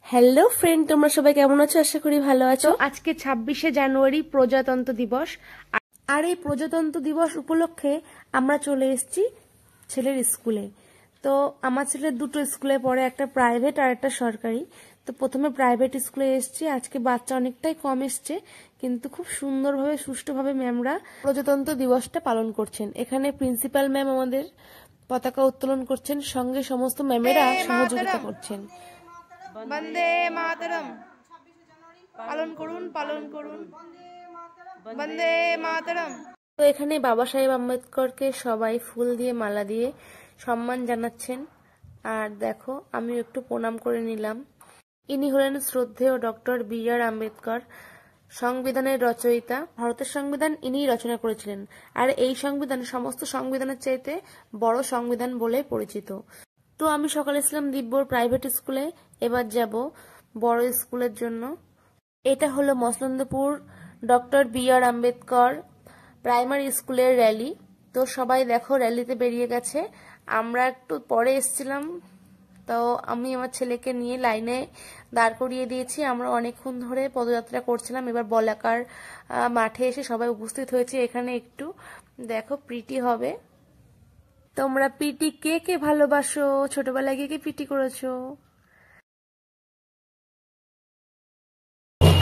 Hello friend, তোমরা সবাই কেমন আছো? আশা করি ভালো আছো। আজকে 26শে জানুয়ারি প্রজাতন্ত্র দিবস, আর এই প্রজাতন্ত্র দিবস উপলক্ষে আমরা চলে এসেছি ছেলের স্কুলে। তো আমার ছেলের দুটো স্কুলে পড়ে, একটা প্রাইভেট আর একটা সরকারি। তো প্রথমে প্রাইভেট স্কুলে এসেছি। আজকে বাচ্চা অনেকটাই কম এসছে, কিন্তু খুব সুন্দরভাবে সুষ্ঠুভাবে ম্যামরা প্রজাতন্ত্র দিবসটা পালন করছেন। এখানে প্রিন্সিপাল ম্যাম আমাদের পতাকা উত্তোলন করছেন, সঙ্গে সমস্ত ম্যামেরা সহযোগিতা করছেন। বন্দে মাতরম পালন করুন, পালন করুন, বন্দে মাতরম। তো এখানে বাবা সাহেব আম্বেদকরকে সবাই ফুল দিয়ে মালা দিয়ে সম্মান জানাচ্ছেন। আর দেখো, আমি একটু প্রণাম করে নিলাম। ইনি হলেন শ্রদ্ধেয় ডক্টর বি.আর. আম্বেদকর, সংবিধানের রচয়িতা। ভারতের সংবিধান ইনিই রচনা করেছিলেন, আর এই সংবিধান সমস্ত সংবিধানের চাইতে বড় সংবিধান বলে পরিচিত। তো আমি সকালে ছিলাম দিব্যর প্রাইভেট স্কুলে, এবার যাব বড় স্কুলের জন্য। এটা হলো Masalandapur doctor B.R.. Ambedkar primary স্কুলের র্যালি। তো সবাই দেখো র্যালিতে বেরিয়ে গেছে, আমরা একটু পরে এসেছিলাম। তো আমি আমার ছেলেকে নিয়ে লাইনে দাঁড় করিয়ে দিয়েছি। আমরা অনেকক্ষণ ধরে পদযাত্রা করছিলাম। এবার বলাকার মাঠে এসে সবাই উপস্থিত হয়েছে। এখানে একটু দেখো পিটি হবে। তোমরা পিটি কে কে ভালোবাসো? ছোটবেলায় কে কে পিটি করেছো?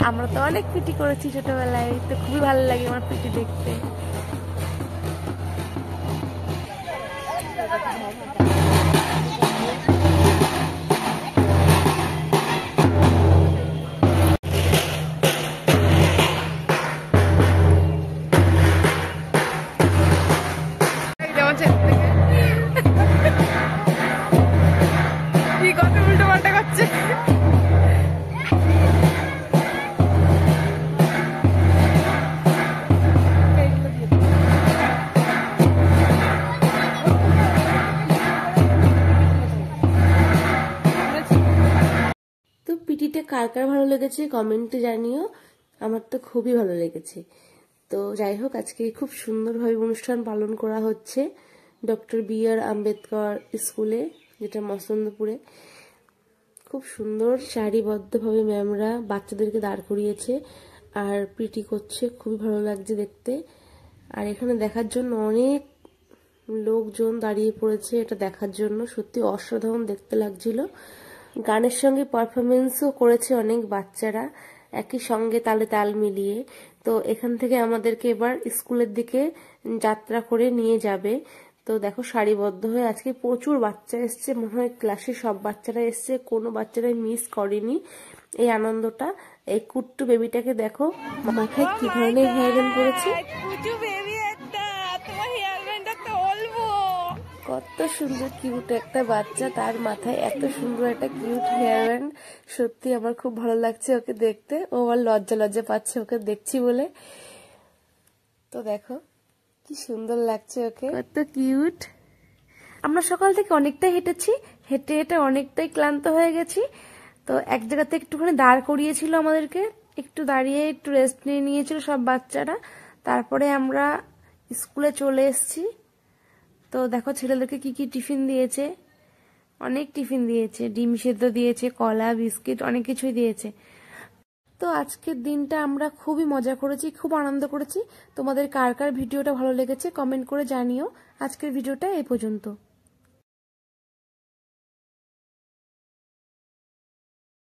আমরা তো অনেক পিটি করেছি ছোটবেলায়, তো খুবই ভালো লাগে আমার পিটি দেখতে। কি কত উল্টো পাল্টা করছে। তো পিটিটা কার কার ভালো লেগেছে কমেন্টে জানিও। আমার তো খুবই ভালো লেগেছে। তো যাই হোক, আজকে খুব সুন্দরভাবে অনুষ্ঠান পালন করা হচ্ছে ডক্টর বি.আর. আম্বেদকর স্কুলে, যেটা মসলন্দপুরে। খুব সুন্দর সারিবদ্ধভাবে ম্যামরা বাচ্চাদেরকে দাঁড় করিয়েছে আর পিটি করছে, খুবই ভালো লাগছে দেখতে। আর এখানে দেখার জন্য অনেক লোকজন দাঁড়িয়ে পড়েছে এটা দেখার জন্য। সত্যি অসাধারণ দেখতে লাগছিল। গানের সঙ্গে পারফরমেন্সও করেছে অনেক বাচ্চারা, একই সঙ্গে তালে তাল মিলিয়ে। তো এখান থেকে আমাদেরকে এবার স্কুলের দিকে যাত্রা করে নিয়ে যাবে। তো দেখো সারিবদ্ধ হয়ে আজকে প্রচুর বাচ্চা এসছে, মনে হয় ক্লাসে সব বাচ্চারা এসছে, কোনো বাচ্চারাই মিস করেনি এই আনন্দটা। এই কুট্টু বেবিটাকে দেখো মাথায় কি ধরনের হেয়ার ব্যান্ড পরেছে, কত সুন্দর কিউট একটা বাচ্চা, তার মাথায় এত সুন্দর একটা কিউট হেয়ার ব্যান্ড। সত্যি আমার খুব ভালো লাগছে ওকে দেখতে। ও আমার লজ্জা লজ্জা পাচ্ছে ওকে দেখছি বলে। তো দেখো কি সুন্দর লাগছে ওকে, কত কিউট। আমরা সকাল থেকে অনেকটাই হেঁটেছি, হেঁটে হেঁটে অনেকটাই ক্লান্ত হয়ে গেছি। তো এক জায়গাতে একটুখানি দাঁড় করিয়েছিল আমাদেরকে, একটু দাঁড়িয়ে একটু রেস্ট নিয়ে নিয়েছিল সব বাচ্চারা। তারপরে আমরা স্কুলে চলে এসেছি। তো দেখো ছেলেদেরকে কি কি টিফিন দিয়েছে, অনেক টিফিন দিয়েছে, ডিম সেদ্ধ দিয়েছে, কলা, বিস্কিট, অনেক কিছুই দিয়েছে। তো আজকের দিনটা আমরা খুবই মজা করেছি, খুব আনন্দ করেছি। তোমাদের কার কার ভিডিওটা ভালো লেগেছে কমেন্ট করে জানিও। আজকের ভিডিওটা এই পর্যন্ত।